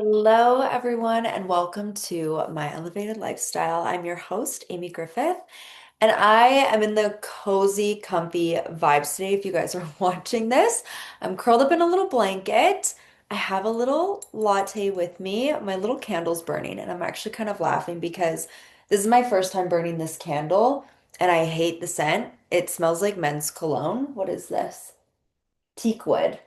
Hello, everyone, and welcome to My Elevated Lifestyle. I'm your host, Amy Griffith, and I am in the cozy, comfy vibes today. If you guys are watching this, I'm curled up in a little blanket. I have a little latte with me. My little candle's burning, and I'm actually kind of laughing because this is my first time burning this candle, and I hate the scent. It smells like men's cologne. What is this? Teak wood.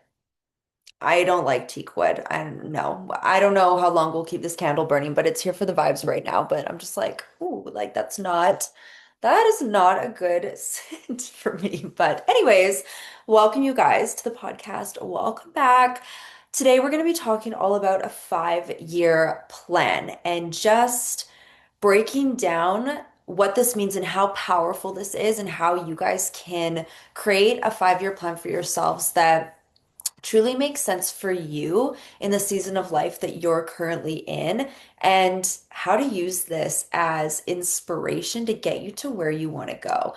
I don't like teak wood. I don't know. I don't know how long we'll keep this candle burning, but it's here for the vibes right now. But I'm just like, ooh, like that is not a good scent for me. But anyways, welcome you guys to the podcast. Welcome back. Today we're going to be talking all about a 5-year plan and just breaking down what this means and how powerful this is and how you guys can create a 5-year plan for yourselves that truly makes sense for you in the season of life that you're currently in, and how to use this as inspiration to get you to where you want to go.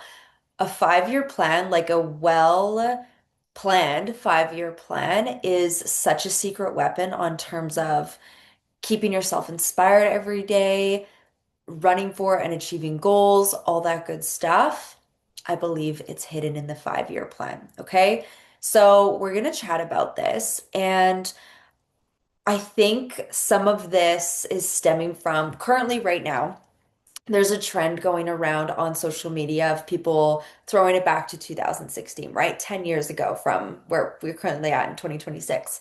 A 5-year plan, like a well planned 5-year plan, is such a secret weapon on terms of keeping yourself inspired every day, running for and achieving goals, all that good stuff. I believe it's hidden in the 5-year plan. Okay. So we're going to chat about this. And I think some of this is stemming from currently, right now, there's a trend going around on social media of people throwing it back to 2016, right? 10 years ago from where we're currently at in 2026.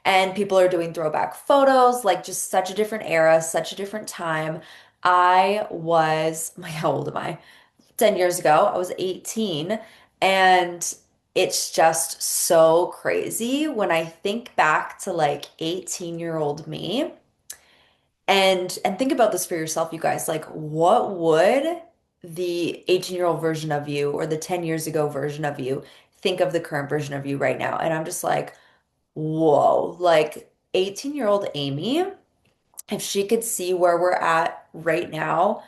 And people are doing throwback photos, like just such a different era, such a different time. How old am I? 10 years ago, I was 18, and it's just so crazy when I think back to like 18-year-old me and think about this for yourself, you guys. Like, what would the 18-year-old version of you or the 10 years ago version of you think of the current version of you right now? And I'm just like, whoa, like 18-year-old Amy, if she could see where we're at right now,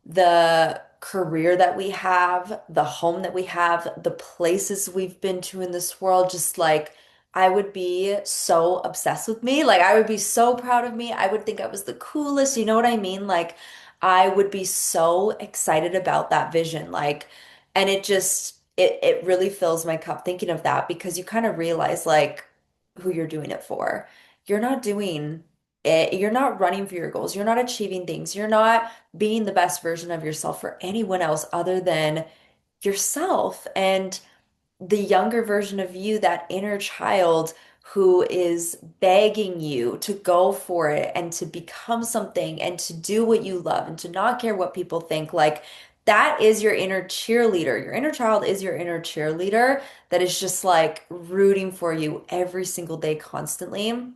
the career that we have, the home that we have, the places we've been to in this world, just like I would be so obsessed with me. Like I would be so proud of me. I would think I was the coolest. You know what I mean? Like I would be so excited about that vision. Like, and it really fills my cup thinking of that because you kind of realize like who you're doing it for. You're not doing it, you're not running for your goals. You're not achieving things. You're not being the best version of yourself for anyone else other than yourself. And the younger version of you, that inner child who is begging you to go for it and to become something and to do what you love and to not care what people think, like that is your inner cheerleader. Your inner child is your inner cheerleader that is just like rooting for you every single day, constantly.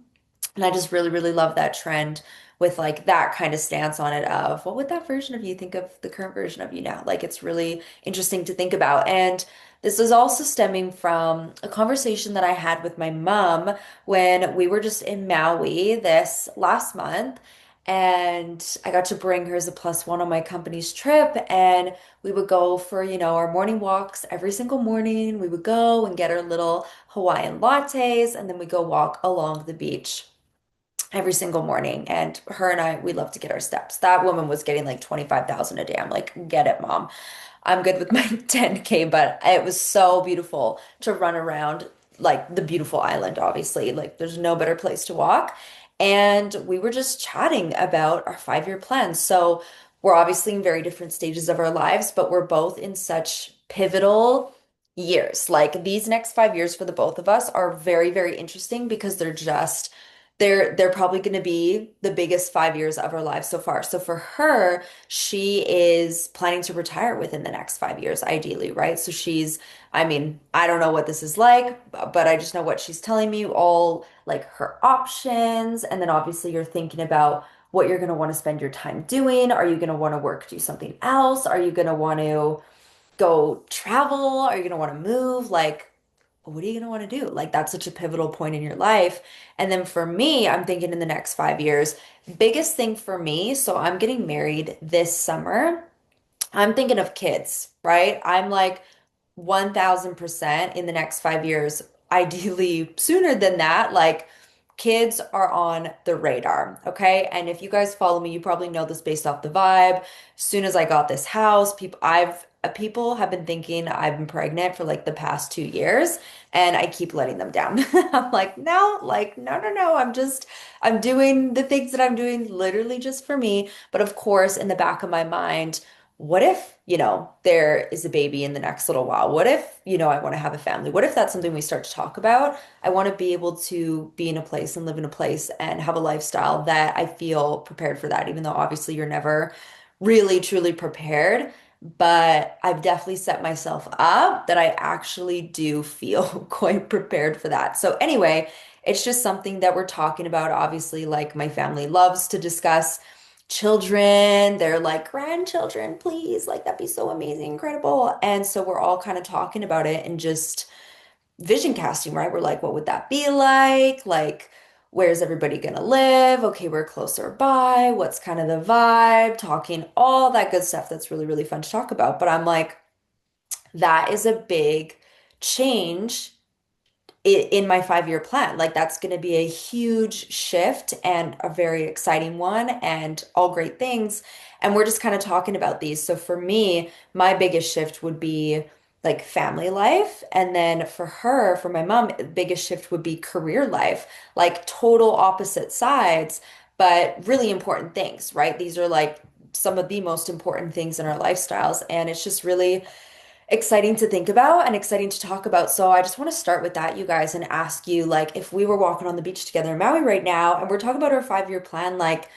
And I just really, really love that trend with like that kind of stance on it of what would that version of you think of the current version of you now? Like it's really interesting to think about. And this is also stemming from a conversation that I had with my mom when we were just in Maui this last month. And I got to bring her as a plus one on my company's trip. And we would go for, our morning walks every single morning. We would go and get our little Hawaiian lattes, and then we go walk along the beach every single morning. And her and I, we love to get our steps. That woman was getting like 25,000 a day. I'm like, get it, mom. I'm good with my 10K, but it was so beautiful to run around like the beautiful island, obviously. Like there's no better place to walk. And we were just chatting about our 5-year plans. So we're obviously in very different stages of our lives, but we're both in such pivotal years. Like these next 5 years for the both of us are very, very interesting because they're probably going to be the biggest 5 years of her life so far. So for her, she is planning to retire within the next 5 years, ideally, right? So I mean, I don't know what this is like, but I just know what she's telling me, all like her options. And then obviously you're thinking about what you're going to want to spend your time doing. Are you going to want to work, do something else? Are you going to want to go travel? Are you going to want to move? Like, what are you going to want to do? Like, that's such a pivotal point in your life. And then for me, I'm thinking in the next 5 years, biggest thing for me, so I'm getting married this summer. I'm thinking of kids, right? I'm like 1000% in the next 5 years, ideally sooner than that, like kids are on the radar, okay? And if you guys follow me, you probably know this based off the vibe. As soon as I got this house, people have been thinking I've been pregnant for like the past 2 years, and I keep letting them down. I'm like, no, no, no. I'm doing the things that I'm doing literally just for me. But of course, in the back of my mind, what if, there is a baby in the next little while? What if, I want to have a family? What if that's something we start to talk about? I want to be able to be in a place and live in a place and have a lifestyle that I feel prepared for that, even though obviously you're never really truly prepared. But I've definitely set myself up that I actually do feel quite prepared for that. So, anyway, it's just something that we're talking about. Obviously, like my family loves to discuss children. They're like, grandchildren, please. Like, that'd be so amazing, incredible. And so, we're all kind of talking about it and just vision casting, right? We're like, what would that be like? Like, where's everybody gonna live? Okay, we're closer by. What's kind of the vibe? Talking all that good stuff that's really, really fun to talk about. But I'm like, that is a big change in my 5 year plan. Like, that's going to be a huge shift and a very exciting one, and all great things. And we're just kind of talking about these. So, for me, my biggest shift would be like family life. And then for her, for my mom, the biggest shift would be career life, like total opposite sides, but really important things, right? These are like some of the most important things in our lifestyles. And it's just really exciting to think about and exciting to talk about. So I just want to start with that, you guys, and ask you, like, if we were walking on the beach together in Maui right now and we're talking about our 5 year plan, like,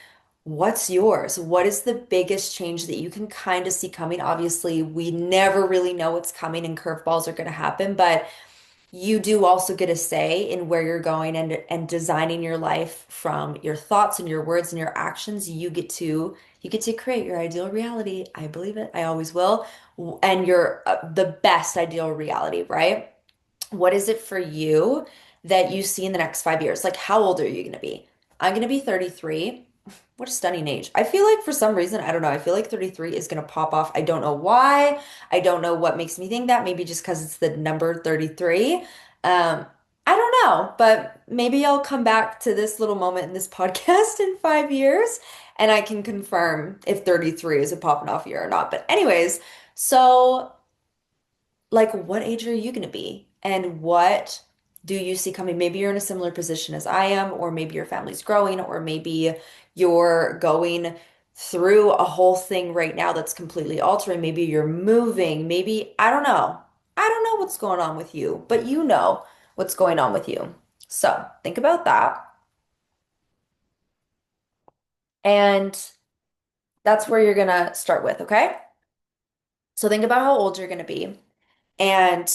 what's yours? What is the biggest change that you can kind of see coming? Obviously, we never really know what's coming and curveballs are going to happen, but you do also get a say in where you're going and designing your life from your thoughts and your words and your actions. You get to create your ideal reality. I believe it. I always will. And your the best ideal reality, right? What is it for you that you see in the next 5 years? Like, how old are you going to be? I'm going to be 33. What a stunning age. I feel like for some reason, I don't know, I feel like 33 is going to pop off. I don't know why. I don't know what makes me think that. Maybe just because it's the number 33. I don't know, but maybe I'll come back to this little moment in this podcast in 5 years and I can confirm if 33 is a popping off year or not. But anyways, so like, what age are you going to be? And what do you see coming? Maybe you're in a similar position as I am, or maybe your family's growing, or maybe you're going through a whole thing right now that's completely altering. Maybe you're moving. Maybe, I don't know. I don't know what's going on with you, but you know what's going on with you. So think about that. And that's where you're going to start with, okay? So think about how old you're going to be. And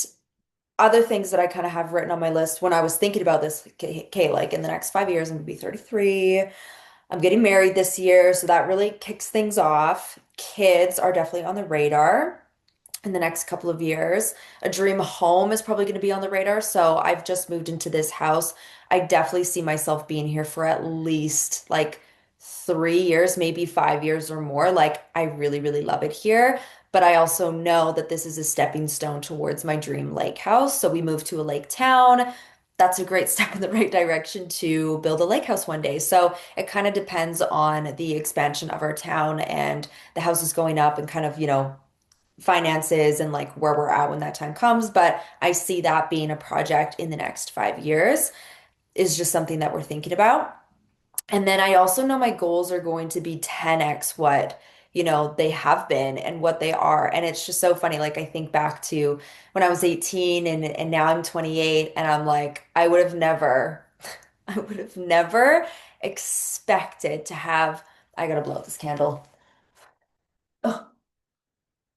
other things that I kind of have written on my list when I was thinking about this, okay, like in the next 5 years, I'm gonna be 33. I'm getting married this year, so that really kicks things off. Kids are definitely on the radar in the next couple of years. A dream home is probably going to be on the radar. So I've just moved into this house. I definitely see myself being here for at least like 3 years, maybe 5 years or more. Like, I really, really love it here. But I also know that this is a stepping stone towards my dream lake house. So we moved to a lake town. That's a great step in the right direction to build a lake house one day. So it kind of depends on the expansion of our town and the houses going up and kind of, finances and like where we're at when that time comes. But I see that being a project in the next 5 years is just something that we're thinking about. And then I also know my goals are going to be 10x what, they have been and what they are. And it's just so funny. Like, I think back to when I was 18 and now I'm 28 and I'm like, I would have never expected to have, I gotta blow out this candle.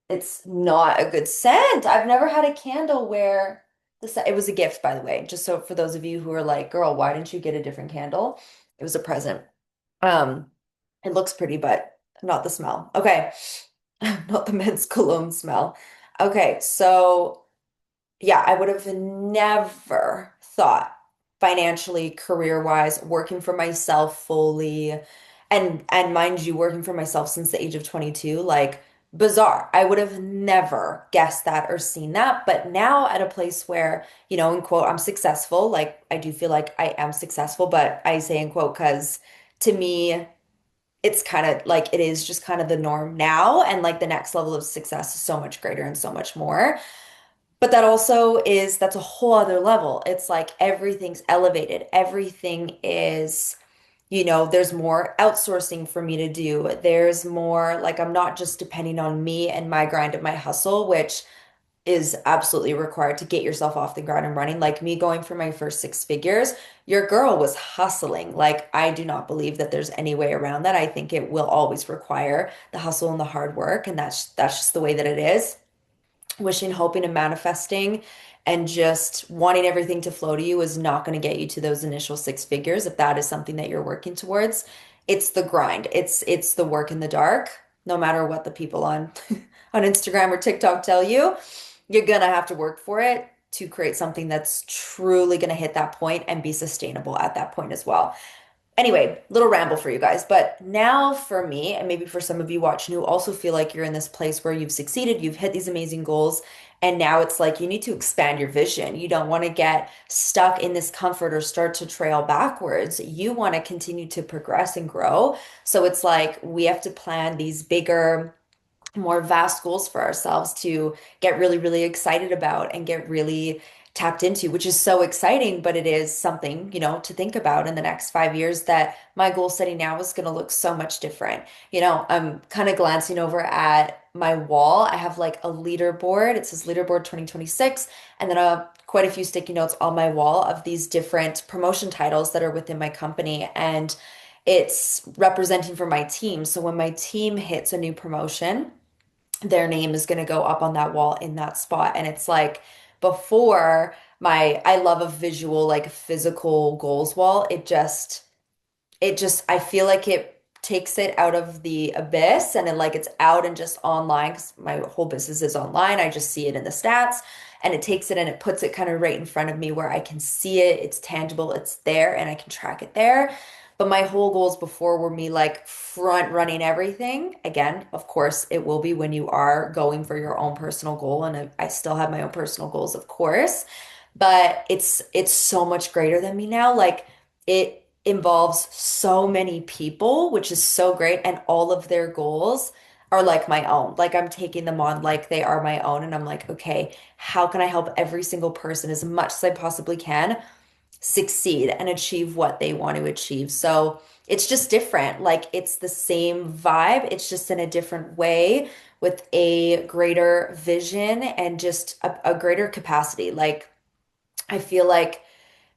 It's not a good scent. I've never had a candle where it was a gift, by the way. Just so for those of you who are like, girl, why didn't you get a different candle? It was a present. Um, it looks pretty, but not the smell. Okay. Not the men's cologne smell. Okay, so yeah, I would have never thought financially, career-wise, working for myself fully, and mind you, working for myself since the age of 22, like bizarre. I would have never guessed that or seen that. But now at a place where, in quote, I'm successful, like I do feel like I am successful, but I say in quote because to me, it's kind of like it is just kind of the norm now. And like the next level of success is so much greater and so much more. But that's a whole other level. It's like everything's elevated. Everything is, there's more outsourcing for me to do. There's more, like, I'm not just depending on me and my grind and my hustle, which is absolutely required to get yourself off the ground and running. Like me going for my first six figures, your girl was hustling. Like, I do not believe that there's any way around that. I think it will always require the hustle and the hard work, and that's just the way that it is. Wishing, hoping, and manifesting and just wanting everything to flow to you is not going to get you to those initial six figures if that is something that you're working towards. It's the grind. It's the work in the dark. No matter what the people on on Instagram or TikTok tell you, you're gonna have to work for it to create something that's truly going to hit that point and be sustainable at that point as well. Anyway, little ramble for you guys. But now for me, and maybe for some of you watching who also feel like you're in this place where you've succeeded, you've hit these amazing goals, and now it's like you need to expand your vision. You don't want to get stuck in this comfort or start to trail backwards. You want to continue to progress and grow. So it's like we have to plan these bigger, more vast goals for ourselves to get really, really excited about and get really tapped into, which is so exciting, but it is something, to think about in the next 5 years that my goal setting now is going to look so much different. I'm kind of glancing over at my wall. I have like a leaderboard. It says leaderboard 2026, and then quite a few sticky notes on my wall of these different promotion titles that are within my company. And it's representing for my team. So when my team hits a new promotion, their name is going to go up on that wall in that spot. And it's like before I love a visual, like physical goals wall. I feel like it takes it out of the abyss and then like it's out and just online because my whole business is online. I just see it in the stats and it takes it and it puts it kind of right in front of me where I can see it. It's tangible, it's there, and I can track it there. But my whole goals before were me like front running everything. Again, of course, it will be when you are going for your own personal goal, and I still have my own personal goals, of course. But it's so much greater than me now. Like it involves so many people, which is so great, and all of their goals are like my own. Like I'm taking them on like they are my own, and I'm like, okay, how can I help every single person as much as I possibly can succeed and achieve what they want to achieve. So it's just different. Like it's the same vibe, it's just in a different way with a greater vision and just a greater capacity. Like I feel like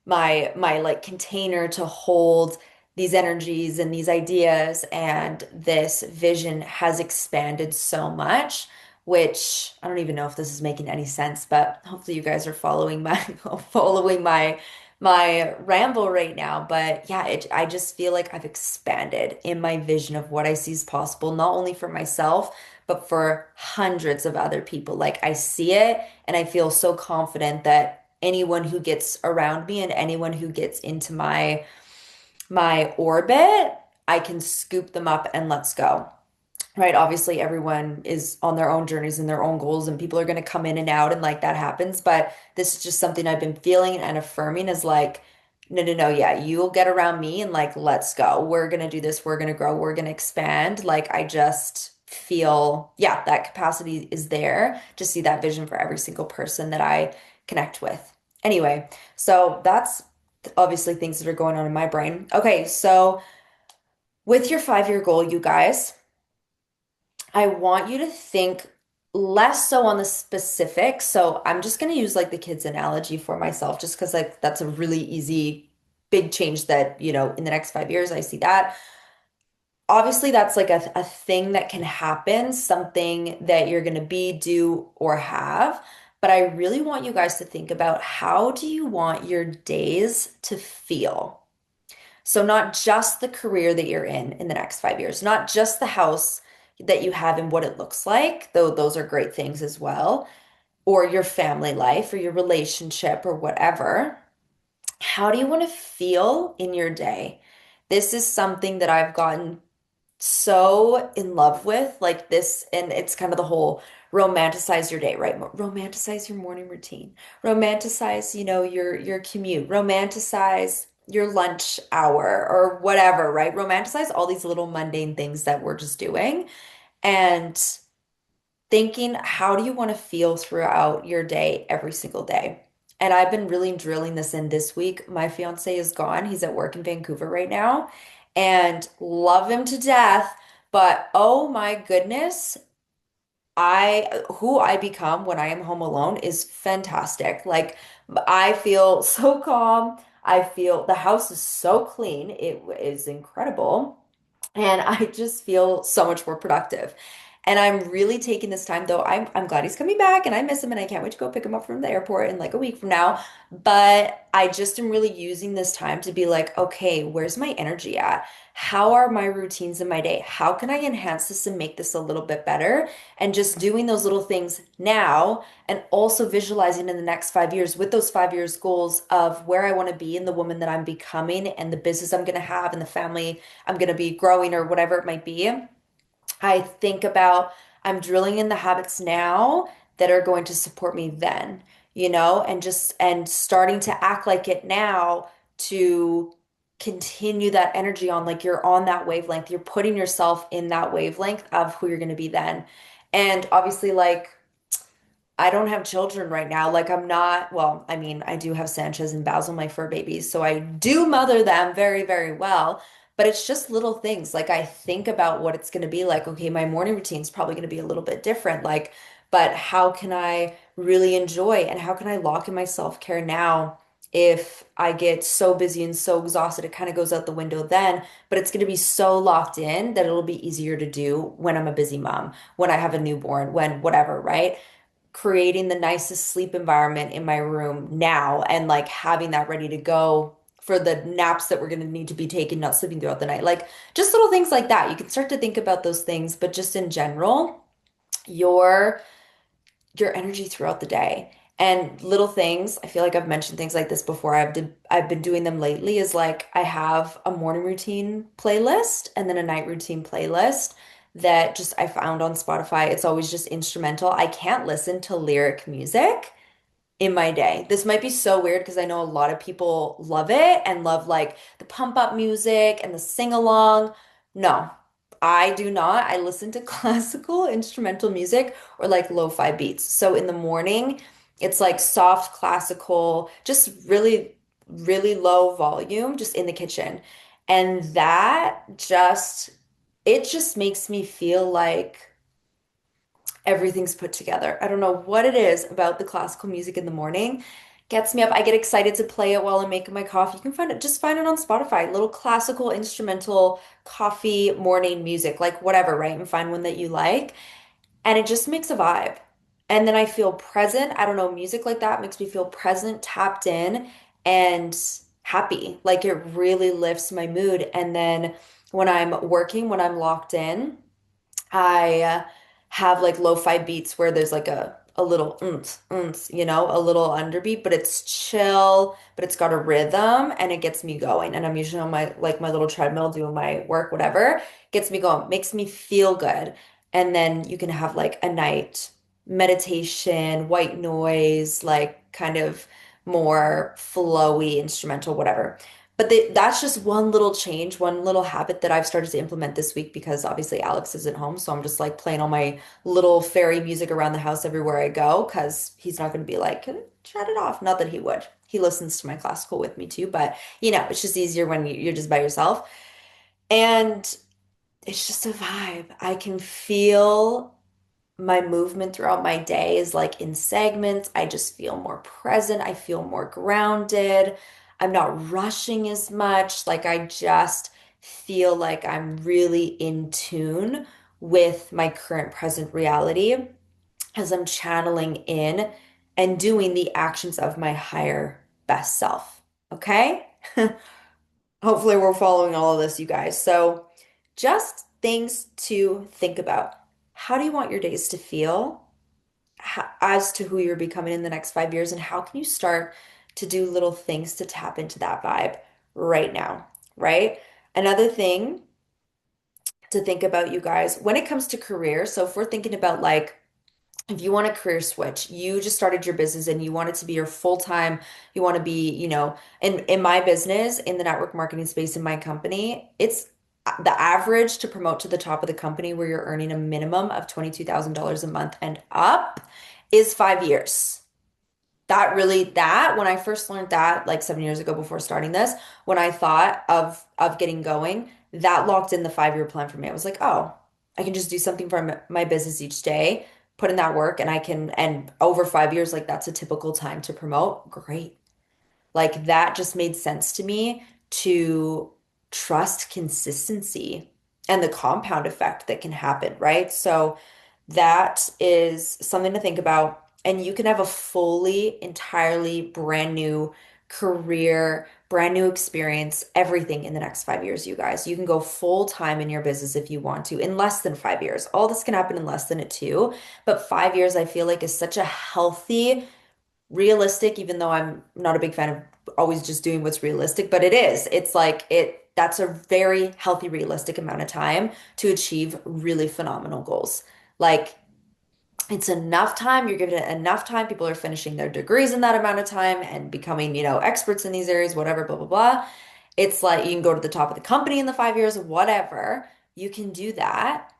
my like container to hold these energies and these ideas and this vision has expanded so much, which I don't even know if this is making any sense, but hopefully you guys are following my following my ramble right now. But yeah, I just feel like I've expanded in my vision of what I see is possible, not only for myself, but for hundreds of other people. Like I see it and I feel so confident that anyone who gets around me and anyone who gets into my orbit, I can scoop them up and let's go. Right? Obviously, everyone is on their own journeys and their own goals, and people are going to come in and out, and like that happens. But this is just something I've been feeling and affirming is like, no, no, no, yeah, you'll get around me and like, let's go. We're going to do this. We're going to grow. We're going to expand. Like, I just feel, yeah, that capacity is there to see that vision for every single person that I connect with. Anyway, so that's obviously things that are going on in my brain. Okay, so with your 5 year goal, you guys. I want you to think less so on the specifics. So I'm just going to use like the kids analogy for myself, just because like that's a really easy, big change that, in the next 5 years, I see that. Obviously, that's like a thing that can happen, something that you're going to be, do, or have. But I really want you guys to think about how do you want your days to feel? So not just the career that you're in the next 5 years, not just the house that you have and what it looks like, though those are great things as well, or your family life or your relationship or whatever. How do you want to feel in your day? This is something that I've gotten so in love with like this, and it's kind of the whole romanticize your day, right? Romanticize your morning routine, romanticize, your commute, romanticize your lunch hour or whatever, right? Romanticize all these little mundane things that we're just doing and thinking, how do you want to feel throughout your day every single day? And I've been really drilling this in this week. My fiance is gone. He's at work in Vancouver right now and love him to death. But oh my goodness, who I become when I am home alone is fantastic. Like I feel so calm. I feel the house is so clean. It is incredible. And I just feel so much more productive. And I'm really taking this time though. I'm glad he's coming back and I miss him and I can't wait to go pick him up from the airport in like a week from now. But I just am really using this time to be like, okay, where's my energy at? How are my routines in my day? How can I enhance this and make this a little bit better? And just doing those little things now and also visualizing in the next 5 years with those 5 years goals of where I want to be and the woman that I'm becoming and the business I'm going to have and the family I'm going to be growing or whatever it might be. I think about I'm drilling in the habits now that are going to support me then, and starting to act like it now to continue that energy on like you're on that wavelength. You're putting yourself in that wavelength of who you're going to be then. And obviously like I don't have children right now. Like I'm not, well, I mean, I do have Sanchez and Basil, my fur babies, so I do mother them very, very well. But it's just little things. Like I think about what it's going to be like. Okay, my morning routine is probably going to be a little bit different. Like, but how can I really enjoy and how can I lock in my self-care now if I get so busy and so exhausted, it kind of goes out the window then, but it's going to be so locked in that it'll be easier to do when I'm a busy mom, when I have a newborn, when whatever, right? Creating the nicest sleep environment in my room now and like having that ready to go for the naps that we're going to need to be taking, not sleeping throughout the night. Like just little things like that. You can start to think about those things, but just in general, your your energy throughout the day. And little things, I feel like I've mentioned things like this before. I've been doing them lately is like I have a morning routine playlist and then a night routine playlist that just I found on Spotify. It's always just instrumental. I can't listen to lyric music in my day. This might be so weird because I know a lot of people love it and love like the pump up music and the sing along. No, I do not. I listen to classical instrumental music or like lo-fi beats. So in the morning, it's like soft classical, just really, really low volume, just in the kitchen. And it just makes me feel like everything's put together. I don't know what it is about the classical music in the morning. Gets me up. I get excited to play it while I'm making my coffee. You can find it on Spotify. Little classical instrumental coffee morning music, like whatever, right? And find one that you like. And it just makes a vibe. And then I feel present. I don't know, music like that makes me feel present, tapped in, and happy. Like it really lifts my mood. And then when I'm working, when I'm locked in, I have like lo-fi beats where there's like a little a little underbeat, but it's chill, but it's got a rhythm and it gets me going. And I'm usually on my little treadmill doing my work, whatever, gets me going, makes me feel good. And then you can have like a night meditation, white noise, like kind of more flowy instrumental, whatever. But that's just one little change, one little habit that I've started to implement this week because obviously Alex isn't home. So I'm just like playing all my little fairy music around the house everywhere I go because he's not going to be like, shut it off. Not that he would. He listens to my classical with me too, but it's just easier when you're just by yourself. And it's just a vibe. I can feel my movement throughout my day is like in segments. I just feel more present. I feel more grounded. I'm not rushing as much. Like I just feel like I'm really in tune with my current present reality as I'm channeling in and doing the actions of my higher best self. Okay? Hopefully, we're following all of this, you guys. So, just things to think about. How do you want your days to feel as to who you're becoming in the next 5 years? And how can you start to do little things to tap into that vibe right now, right? Another thing to think about, you guys, when it comes to career. So if we're thinking about like, if you want a career switch, you just started your business and you want it to be your full time, you want to be, in my business, in the network marketing space in my company, it's the average to promote to the top of the company where you're earning a minimum of $22,000 a month and up is 5 years. When I first learned that like 7 years ago before starting this, when I thought of getting going, that locked in the 5 year plan for me. I was like, oh, I can just do something for my business each day, put in that work, and and over 5 years, like that's a typical time to promote. Great. Like that just made sense to me to trust consistency and the compound effect that can happen, right? So that is something to think about. And you can have a fully, entirely brand new career, brand new experience, everything in the next 5 years, you guys. You can go full time in your business if you want to in less than 5 years. All this can happen in less than it too. But 5 years, I feel like, is such a healthy, realistic, even though I'm not a big fan of always just doing what's realistic, but it is. It's like that's a very healthy, realistic amount of time to achieve really phenomenal goals. Like it's enough time, you're giving it enough time. People are finishing their degrees in that amount of time and becoming, experts in these areas, whatever, blah, blah, blah. It's like you can go to the top of the company in the 5 years, whatever. You can do that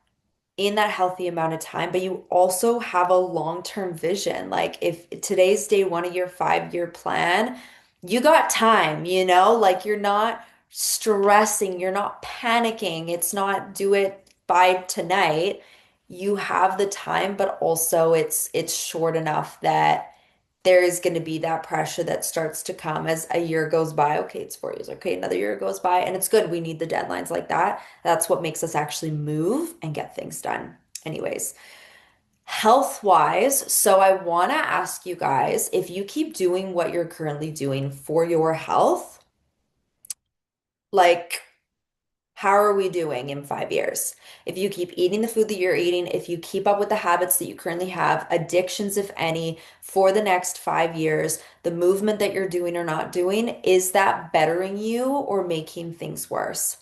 in that healthy amount of time, but you also have a long-term vision. Like if today's day one of your 5 year plan, you got time, like you're not stressing, you're not panicking. It's not do it by tonight. You have the time, but also it's short enough that there is going to be that pressure that starts to come as a year goes by. Okay, it's 4 years. Okay, another year goes by. And it's good. We need the deadlines like that. That's what makes us actually move and get things done. Anyways, health wise, so I want to ask you guys if you keep doing what you're currently doing for your health, like, how are we doing in 5 years? If you keep eating the food that you're eating, if you keep up with the habits that you currently have, addictions, if any, for the next 5 years, the movement that you're doing or not doing, is that bettering you or making things worse?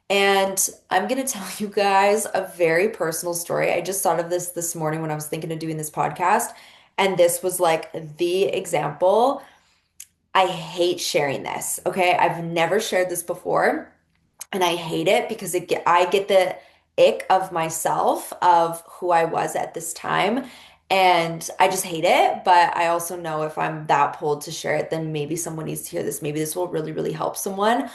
And I'm going to tell you guys a very personal story. I just thought of this morning when I was thinking of doing this podcast, and this was like the example. I hate sharing this, okay? I've never shared this before. And I hate it because I get the ick of myself of who I was at this time. And I just hate it. But I also know if I'm that pulled to share it, then maybe someone needs to hear this. Maybe this will really, really help someone.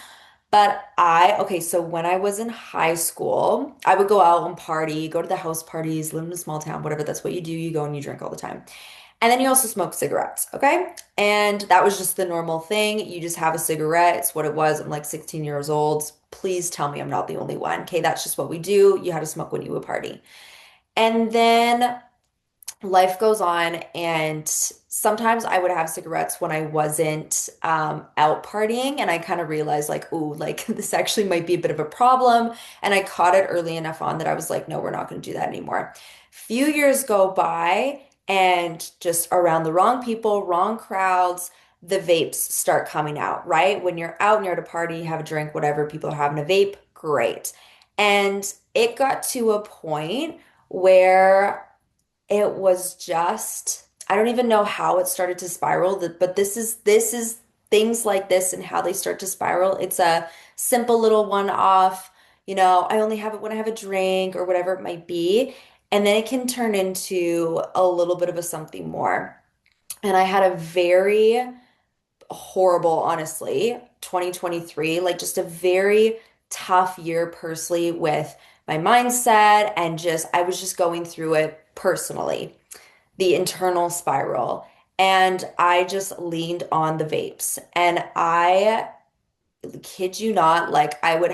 Okay, so when I was in high school, I would go out and party, go to the house parties, live in a small town, whatever. That's what you do. You go and you drink all the time. And then you also smoke cigarettes, okay? And that was just the normal thing. You just have a cigarette. It's what it was. I'm like 16 years old. Please tell me I'm not the only one. Okay, that's just what we do. You had to smoke when you would party. And then life goes on, and sometimes I would have cigarettes when I wasn't out partying, and I kind of realized like, ooh, like this actually might be a bit of a problem. And I caught it early enough on that I was like, no, we're not going to do that anymore. Few years go by, and just around the wrong people, wrong crowds, the vapes start coming out, right? When you're out and you're at a party, you have a drink, whatever, people are having a vape, great. And it got to a point where it was just, I don't even know how it started to spiral, but this is things like this and how they start to spiral. It's a simple little one-off, I only have it when I have a drink or whatever it might be. And then it can turn into a little bit of a something more. And I had a very horrible, honestly, 2023, like just a very tough year personally with my mindset, and just I was just going through it personally, the internal spiral. And I just leaned on the vapes. And I kid you not, like I would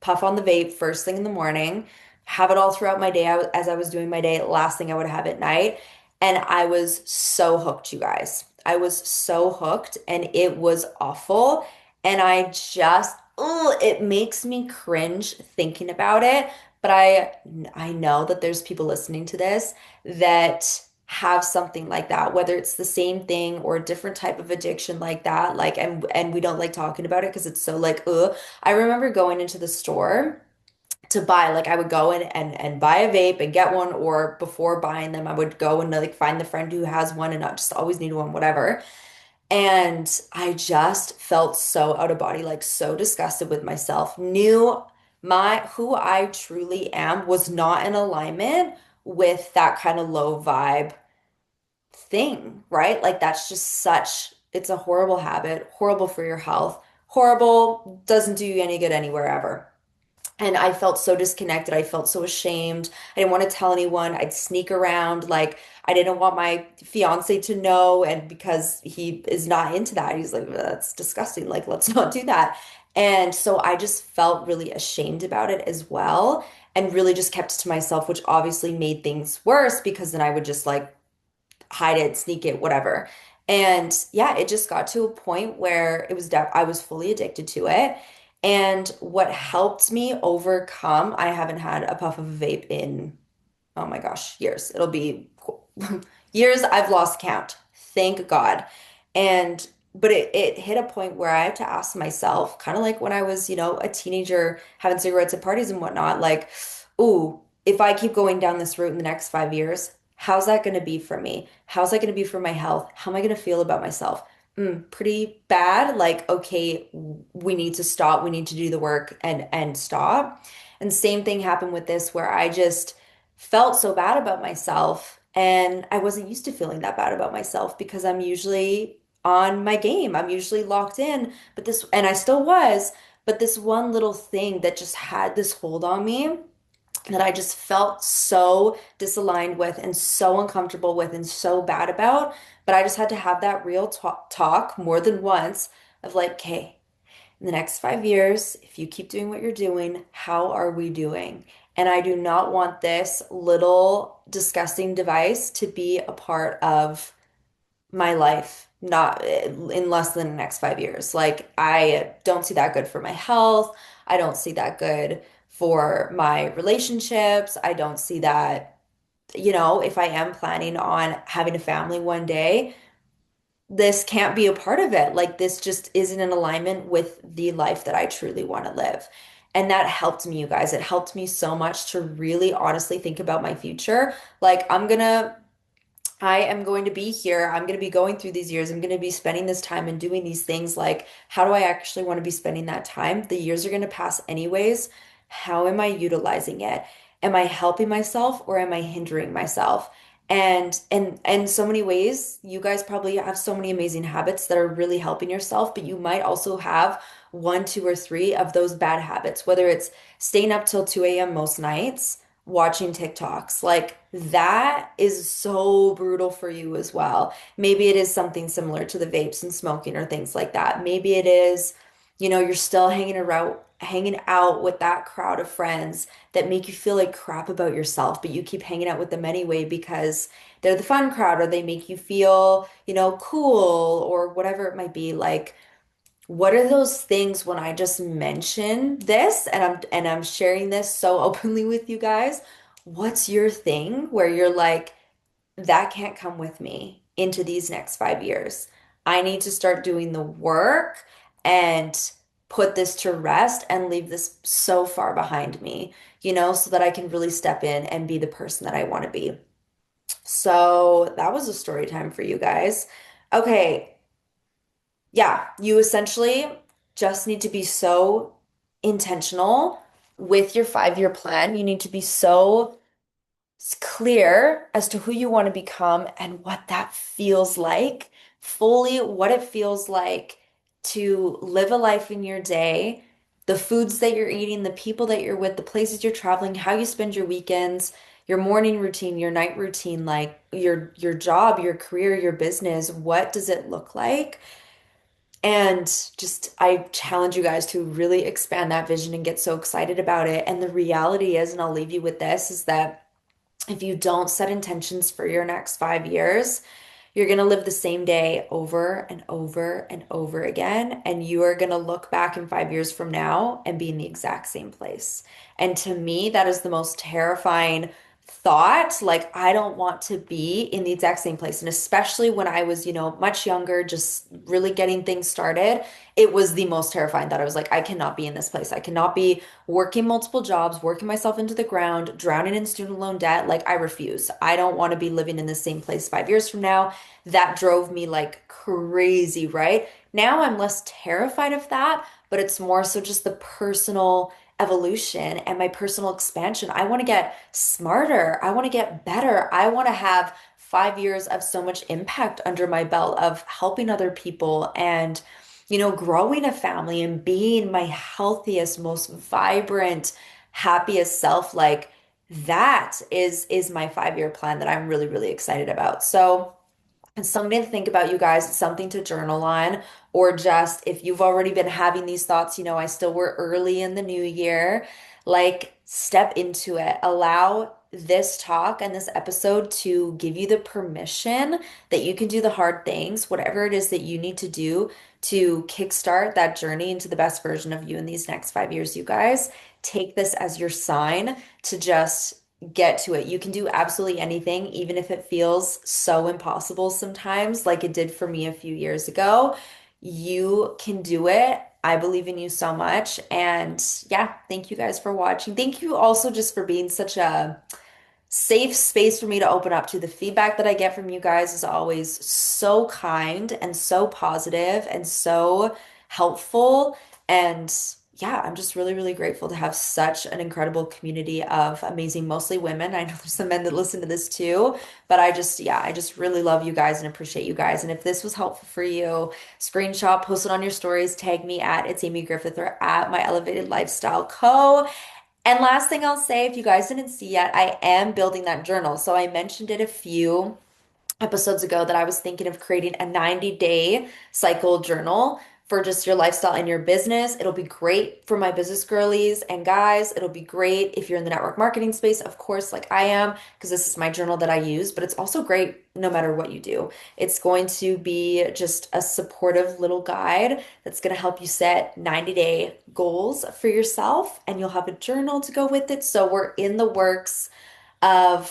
puff on the vape first thing in the morning, have it all throughout my day as I was doing my day, last thing I would have at night. And I was so hooked, you guys. I was so hooked, and it was awful. And it makes me cringe thinking about it. But I know that there's people listening to this that have something like that, whether it's the same thing or a different type of addiction like that. And we don't like talking about it because it's so like, ugh. I remember going into the store to buy. Like I would go in and buy a vape and get one, or before buying them, I would go and like find the friend who has one and not just always need one, whatever. And I just felt so out of body, like so disgusted with myself. Knew my who I truly am was not in alignment with that kind of low vibe thing, right? Like that's just such, it's a horrible habit, horrible for your health, horrible, doesn't do you any good anywhere ever. And I felt so disconnected. I felt so ashamed. I didn't want to tell anyone. I'd sneak around. Like, I didn't want my fiance to know. And because he is not into that, he's like, that's disgusting. Like, let's not do that. And so I just felt really ashamed about it as well. And really just kept it to myself, which obviously made things worse because then I would just like hide it, sneak it, whatever. And yeah, it just got to a point where it was I was fully addicted to it. And what helped me overcome, I haven't had a puff of a vape in, oh my gosh, years. It'll be years I've lost count. Thank God. And but it hit a point where I had to ask myself, kind of like when I was, a teenager having cigarettes at parties and whatnot, like, ooh, if I keep going down this route in the next 5 years, how's that going to be for me? How's that going to be for my health? How am I going to feel about myself? Pretty bad. Like, okay, we need to stop. We need to do the work and stop. And same thing happened with this, where I just felt so bad about myself. And I wasn't used to feeling that bad about myself because I'm usually on my game. I'm usually locked in. But this, and I still was, but this one little thing that just had this hold on me that I just felt so disaligned with and so uncomfortable with and so bad about. But I just had to have that real talk more than once of like, okay, in the next 5 years, if you keep doing what you're doing, how are we doing? And I do not want this little disgusting device to be a part of my life, not in less than the next 5 years. Like, I don't see that good for my health. I don't see that good for my relationships. I don't see that, if I am planning on having a family one day, this can't be a part of it. Like this just isn't in alignment with the life that I truly want to live. And that helped me, you guys. It helped me so much to really honestly think about my future. Like I am going to be here. I'm going to be going through these years. I'm going to be spending this time and doing these things. Like, how do I actually want to be spending that time? The years are going to pass anyways. How am I utilizing it? Am I helping myself or am I hindering myself? And so many ways, you guys probably have so many amazing habits that are really helping yourself, but you might also have one, two, or three of those bad habits, whether it's staying up till 2 a.m. most nights watching TikToks. Like that is so brutal for you as well. Maybe it is something similar to the vapes and smoking or things like that. Maybe it is, you're still hanging out with that crowd of friends that make you feel like crap about yourself, but you keep hanging out with them anyway because they're the fun crowd or they make you feel, cool or whatever it might be. Like what are those things when I just mention this and I'm sharing this so openly with you guys? What's your thing where you're like, that can't come with me into these next 5 years? I need to start doing the work and put this to rest and leave this so far behind me, so that I can really step in and be the person that I want to be. So that was a story time for you guys. Okay, yeah, you essentially just need to be so intentional with your 5 year plan. You need to be so clear as to who you want to become and what that feels like, fully what it feels like to live a life in your day, the foods that you're eating, the people that you're with, the places you're traveling, how you spend your weekends, your morning routine, your night routine, like your job, your career, your business, what does it look like? And just, I challenge you guys to really expand that vision and get so excited about it. And the reality is, and I'll leave you with this, is that if you don't set intentions for your next 5 years, you're going to live the same day over and over and over again. And you are going to look back in 5 years from now and be in the exact same place. And to me, that is the most terrifying thought like I don't want to be in the exact same place. And especially when I was, much younger, just really getting things started, it was the most terrifying that I was like, I cannot be in this place. I cannot be working multiple jobs, working myself into the ground, drowning in student loan debt. Like, I refuse. I don't want to be living in the same place 5 years from now. That drove me like crazy, right? Now I'm less terrified of that, but it's more so just the personal evolution and my personal expansion. I want to get smarter. I want to get better. I want to have 5 years of so much impact under my belt of helping other people and, growing a family and being my healthiest, most vibrant, happiest self. Like, that is my 5 year plan that I'm really, really excited about. So, and something to think about, you guys, something to journal on, or just if you've already been having these thoughts, I still we're early in the new year, like step into it. Allow this talk and this episode to give you the permission that you can do the hard things, whatever it is that you need to do to kickstart that journey into the best version of you in these next 5 years, you guys. Take this as your sign to just get to it. You can do absolutely anything, even if it feels so impossible sometimes, like it did for me a few years ago. You can do it. I believe in you so much. And yeah, thank you guys for watching. Thank you also just for being such a safe space for me to open up to. The feedback that I get from you guys is always so kind and so positive and so helpful. And yeah, I'm just really, really grateful to have such an incredible community of amazing, mostly women. I know there's some men that listen to this too, but yeah, I just really love you guys and appreciate you guys. And if this was helpful for you, screenshot, post it on your stories, tag me at It's Amy Griffith or at My Elevated Lifestyle Co. And last thing I'll say, if you guys didn't see yet, I am building that journal. So I mentioned it a few episodes ago that I was thinking of creating a 90-day cycle journal for just your lifestyle and your business. It'll be great for my business girlies and guys. It'll be great if you're in the network marketing space, of course, like I am, because this is my journal that I use, but it's also great no matter what you do. It's going to be just a supportive little guide that's going to help you set 90-day goals for yourself, and you'll have a journal to go with it. So we're in the works I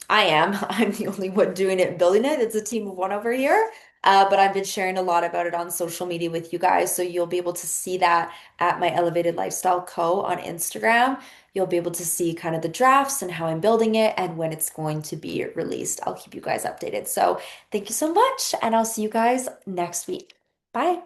am. I'm the only one doing it and building it. It's a team of one over here. But I've been sharing a lot about it on social media with you guys. So you'll be able to see that at My Elevated Lifestyle Co. on Instagram. You'll be able to see kind of the drafts and how I'm building it and when it's going to be released. I'll keep you guys updated. So thank you so much, and I'll see you guys next week. Bye.